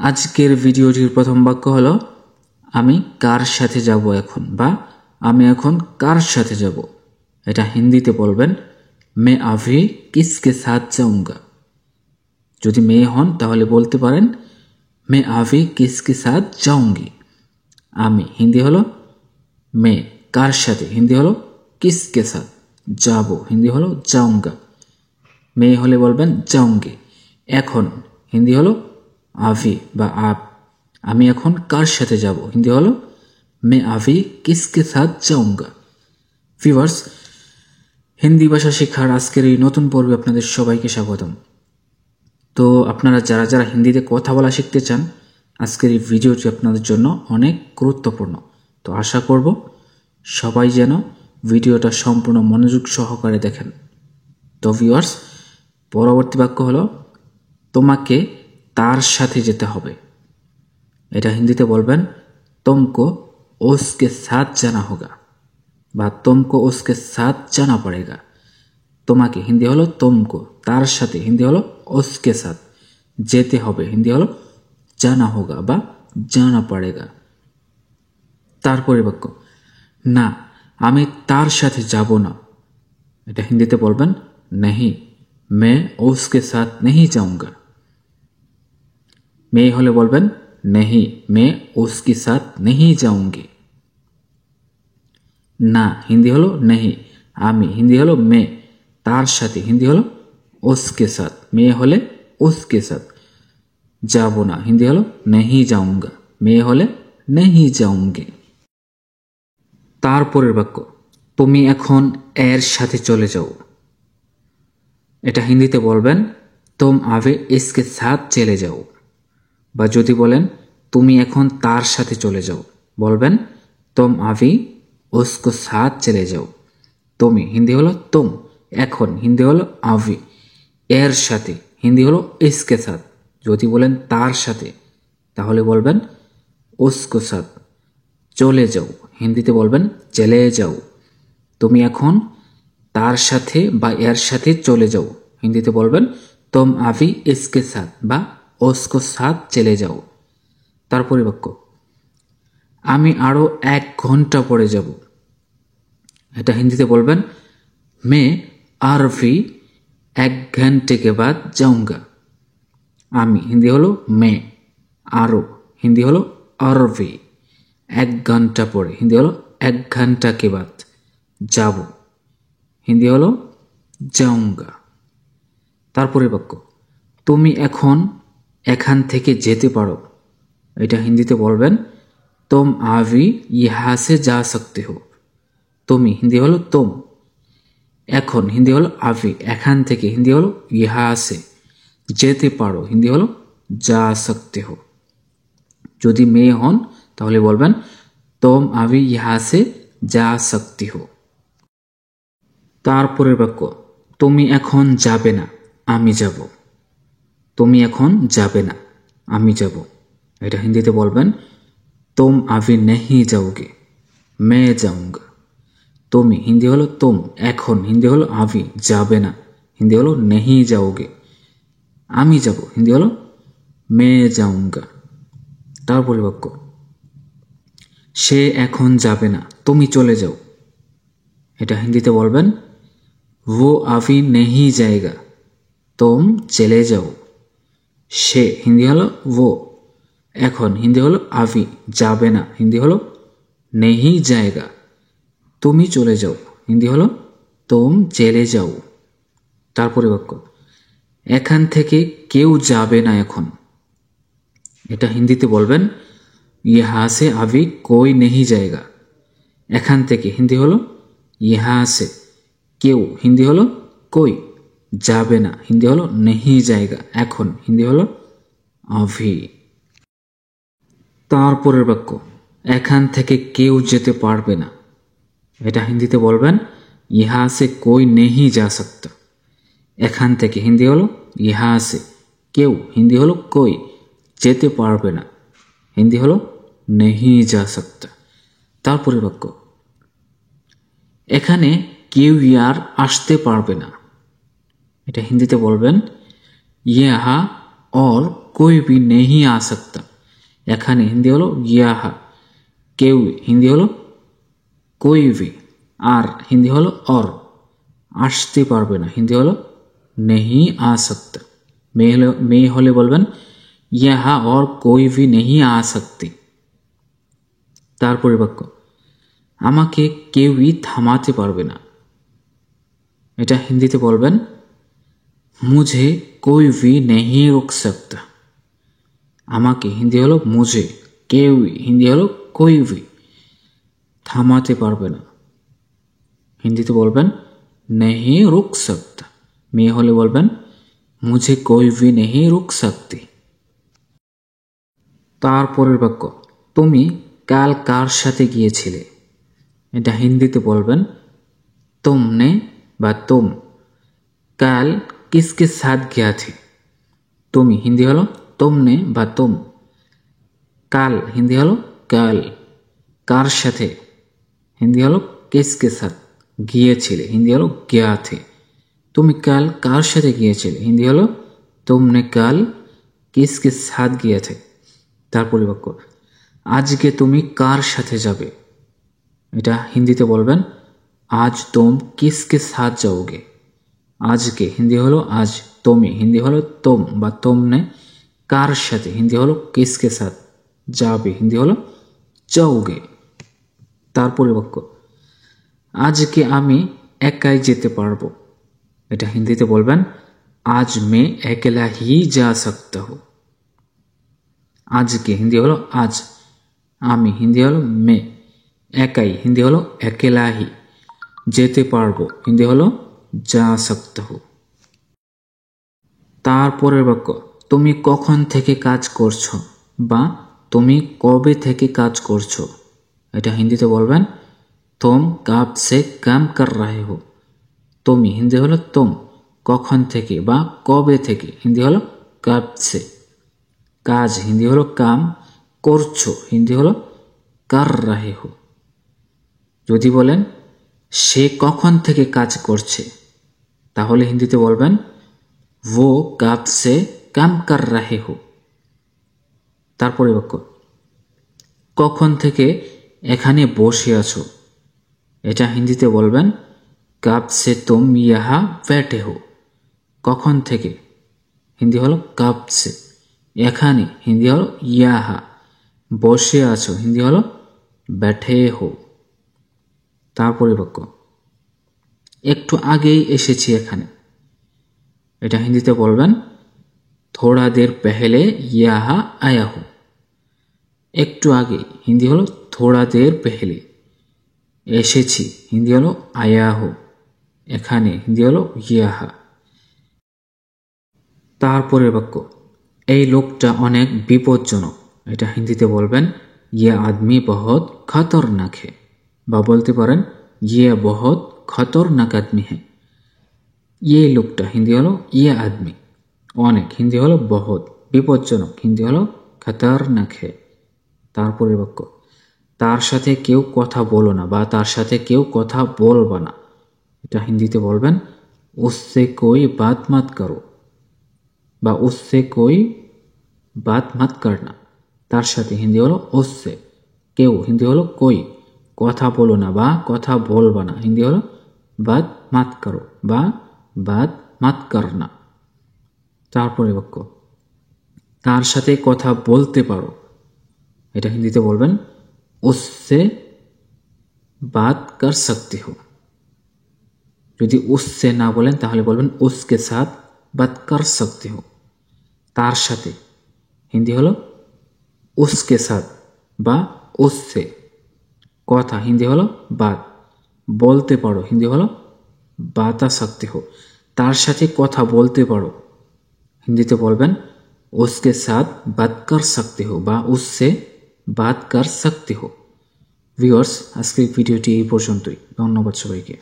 আজকের ভিডিওটির প্রথম বাক্য হলো আমি কার সাথে যাব এখন, বা আমি এখন কার সাথে যাব। এটা হিন্দিতে বলবেন मैं अभी किसके साथ जाऊंगा। যদি মেয়ে হন তাহলে বলতে পারেন मैं अभी किसके साथ जाऊंगी। আমি হিন্দি হলো मैं, কার সাথে হিন্দি হলো किसके साथ, যাব হিন্দি হলো जाऊंगा। মেয়ে হলে বলবেন जाऊंगी। এখন হিন্দি হলো अभी বা आप। আমি এখন কার সাথে যাব হিন্দি হলো मैं अभी किसके साथ जाऊंगा। ভিউয়ার্স, হিন্দি ভাষা শেখার আজকের এই নতুন পর্বে আপনাদের সবাইকে স্বাগতম। তো আপনারা যারা যারা হিন্দিতে কথা বলা শিখতে চান, আজকের এই ভিডিওটি আপনাদের জন্য অনেক গুরুত্বপূর্ণ। তো আশা করব সবাই যেন ভিডিওটা সম্পূর্ণ মনোযোগ সহকারে দেখেন। তো ভিউয়ার্স, পরবর্তী বাক্য হলো তোমাকে তার সাথে যেতে হবে। এটা হিন্দিতে বলবেন तुमको उसके साथ जाना होगा বা तुमको उसके साथ जाना पड़ेगा। তোমাকে হিন্দি হলো तुमको, তার সাথে হিন্দি হলো उसके साथ, যেতে হবে হিন্দি হলো जाना होगा বা जाना पड़ेगा। তারপরে বাক্য না, আমি তার সাথে যাব না। এটা হিন্দিতে বলবেন नहीं मैं उसके साथ नहीं जाऊंगा। মেয়ে হলে বলবেন नहीं मैं उसके साथ नहीं जाऊंगी। না হিন্দি হলো नहीं, আমি হিন্দি হলো मैं, তার সাথে হিন্দি হলো उसके साथ, মেয়ে হলে उसके साथ। যাব না হিন্দি হলো नहीं जाऊंगा, মেয়ে হলে नहीं जाऊंगी। তারপরের বাক্য তুমি এখন এর সাথে চলে যাও। এটা হিন্দিতে বলবেন तुम अभी इसके साथ चले जाओ। বা যদি বলেন তুমি এখন তার সাথে চলে যাও, বলবেন तुम अभी उसको साथ चले जाओ। তুমি হিন্দি হলো तुम, এখন হিন্দি হলো अभी, এর সাথে হিন্দি হলো इसके साथ। যদি বলেন তার সাথে তাহলে বলবেন उसको साथ। চলে যাও হিন্দিতে বলবেন চলে যাও। তুমি এখন তার সাথে বা এর সাথে চলে যাও, হিন্দিতে বলবেন तुम अभी इसके साथ বা उसको साथ चले जाओ। তারপরে বাক্য আমি আরো 1 ঘন্টা পরে যাব। এটা হিন্দিতে বলবেন मैं और भी 1 घंटे के बाद जाऊंगा। আমি হিন্দি হলো मैं, আরো হিন্দি হলো और भी, 1 ঘন্টা পরে হিন্দি হলো 1 ঘন্টা के बाद, যাব হিন্দি হলো जाऊंगा। তারপরে বাক্য তুমি এখন এখান থেকে যেতে পারো। এটা হিন্দিতে বলবেন तुम अभी यहाँ से जा सकते हो। তুমি হিন্দি হলো तुम, এখন হিন্দি হলো अभी, এখান থেকে হিন্দি হলো यहाँ से, যেতে পারো হিন্দি হলো जा सकते हो। যদি মেয়ে হন তাহলে বলবেন तुम अभी यहाँ से जा सकती हो। তারপরের বাক্য তুমি এখন যাবে না, আমি যাব। তুমি এখন যাবে না, আমি যাব। এটা হিন্দিতে বলবেন तुम अभी नहीं जाओगे मैं जाऊंगा। তুমি হিন্দি হলো तुम, এখন হিন্দি হলো अभी, যাবে না হিন্দি হলো नहीं जाओगे। আমি যাব হিন্দি হলো मैं जाऊंगा। তারপরে বাক্য সে এখন যাবে না, তুমি চলে যাও। এটা হিন্দিতে বলবেন वो अभी नहीं जाएगा तुम चले जाओ। সে হিন্দি হলো वो, এখন হিন্দি হলো अभी, যাবে না হিন্দি হলো नहीं जाएगा। তুমি চলে যাও হিন্দি হলো तुम चले जाओ। তারপরে বাক্য এখান থেকে কেউ যাবে না এখন। এটা হিন্দিতে বলবেন यहाँ से अभी कोई नहीं जाएगा। এখান থেকে হিন্দি হলো यहाँ से, কেউ হিন্দি হলো कोई, যাবে না হিন্দি হলো नहीं जाएगा, এখন হিন্দি হলো अभी। তারপরের বাক্য এখান থেকে কেউ যেতে পারবে না। এটা হিন্দিতে বলবেন यहाँ से कोई नहीं जा सकता। এখান থেকে হিন্দি হলো यहाँ से, কেউ হিন্দি হলো कोई, যেতে পারবে না হিন্দি হলো नहीं जा सकता। তারপরের বাক্য এখানে কেউ আর আসতে পারবে না। এটা হিন্দিতে বলবেন यहाँ और कोई भी नहीं आ सकता। এখানে হিন্দি হলো ইয়াহা, কেউ হিন্দি হলো कोई भी, আর হিন্দি হলো और, আসতে পারবে না হিন্দি হলো नहीं आ सकता। মেয়ে হলে বলবেন यहाँ और कोई भी नहीं आ सकती। তারপরে বাক্য আমাকে কেউই থামাতে পারবে না, এটা হিন্দিতে বলবেন मुझे कोई भी नहीं रोक सकता। আমাকে হিন্দি হলো मुझे, কেউই হিন্দি হলো कोई भी, থামাতে পারবে না হিন্দিতে বলবেন नहीं रुक सकता। মেয়ে হলে বলবেন मुझे कोई भी नहीं रुक सकती। তারপরের বাক্য তুমি কাল কার সাথে গিয়েছিলে, এটা হিন্দিতে বলবেন तुमने বা तुम কাল किसके साथ गया थे। তুমি হিন্দি হলো तुमने বা तुम, কাল হিন্দি হলো কাল, কার সাথে হিন্দি হলো किसके साथ, গিয়েছিলে হিন্দি হলো गया थे। তুমি কাল কার সাথে গিয়েছিলে হিন্দি হলো तुमने कल किसके साथ गए थे। তারপরে বাক্য আজকে তুমি কার সাথে যাবে, এটা হিন্দিতে বলবেন आज तुम किसके साथ जाओगे। আজকে হিন্দি হলো আজ, তুমি হিন্দি হলো तुम বা तुमने, কার সাথে হিন্দি হলো किसके साथ, যাবে হিন্দি হলো जाओगे। তারপরে বাক্য আজকে আমি একাই যেতে পারবো, এটা হিন্দিতে বলবেন आज मैं अकेला ही जा सकता हूँ। আজকে হিন্দি হলো আজ, আমি হিন্দি হলো मैं, একাই হিন্দি হলো अकेला ही, যেতে পারবো হিন্দি হলো जा सकता हूँ। তারপরের বাক্য তুমি কখন থেকে কাজ করছো বা তুমি কবে থেকে কাজ করছো, এটা হিন্দিতে বলবেন तुम कब से काम कर रहे हो। তুমি হিন্দি হলো तुम, কখন থেকে বা কবে থেকে হিন্দি হলো कब से, কাজ হিন্দি হলো কাম, করছো হিন্দি হলো कर रहे हो। যদি বলেন সে কখন থেকে কাজ করছে, তাহলে হিন্দিতে বলবেন वो कब से काम कर रहे हो। তারপরে বাক্য কখন থেকে এখানে বসে আছো, এটা হিন্দিতে বলবেন कब से तुम यहाँ बैठे हो। কখন থেকে হিন্দি হলো कब से, এখানে হিন্দি হলো यहाँ, বসে আছো হিন্দি হলো बैठे हो। তারপরে বাক্য একটু আগেই এসেছি এখানে, এটা হিন্দিতে বলবেন थोड़ा देर पहले यहाँ आया हूँ। একটু আগে হিন্দি হলো थोड़ा देर पहले, এসেছি হিন্দি হলো आया हूँ, এখানে হিন্দি হলো यहाँ। তারপরের বাক্য এই লোকটা অনেক বিপজ্জনক, এটা হিন্দিতে বলবেন ये आदमी बहुत खतरनाक है, বা বলতে পারেন ये बहुत खतरनाक आदमी है। ये লোকটা হিন্দি হলো ये आदमी, অনেক হিন্দি হলো बहुत, বিপজ্জনক হিন্দি হলো खतरनाक है। তারপরের বাক্য তার সাথে কেউ কথা বলো না বা তার সাথে কেউ কথা বলবা না, এটা হিন্দিতে বলবেন उससे कोई बात मत करो বা उससे कोई बात मत करना। তার সাথে হিন্দি হলো उससे, কেউ হিন্দি হলো कोई, কথা বলো না বা কথা বলবা না হিন্দি হলো बात मत करो বা बात मत करना। তারপরে বাক্য তার সাথে কথা বলতে পারো, এটা হিন্দিতে বলবেন उससे बात कर सकते हो। যদি उससे না বলেন তাহলে বলবেন उसके साथ बात कर सकते हो। তার সাথে হিন্দি হলো उसके साथ বা उससे, কথা হিন্দি হলো बात, বলতে পারো হিন্দি হলো बता सकते हो। তার সাথে কথা বলতে পারো হিন্দিতে বলবেন उसके साथ बात कर सकते हो বা उससे बात कर सकते हो। ভিউয়ার্স আজকের ভিডিওটি এই পর্যন্তই, ধন্যবাদ সবাইকে।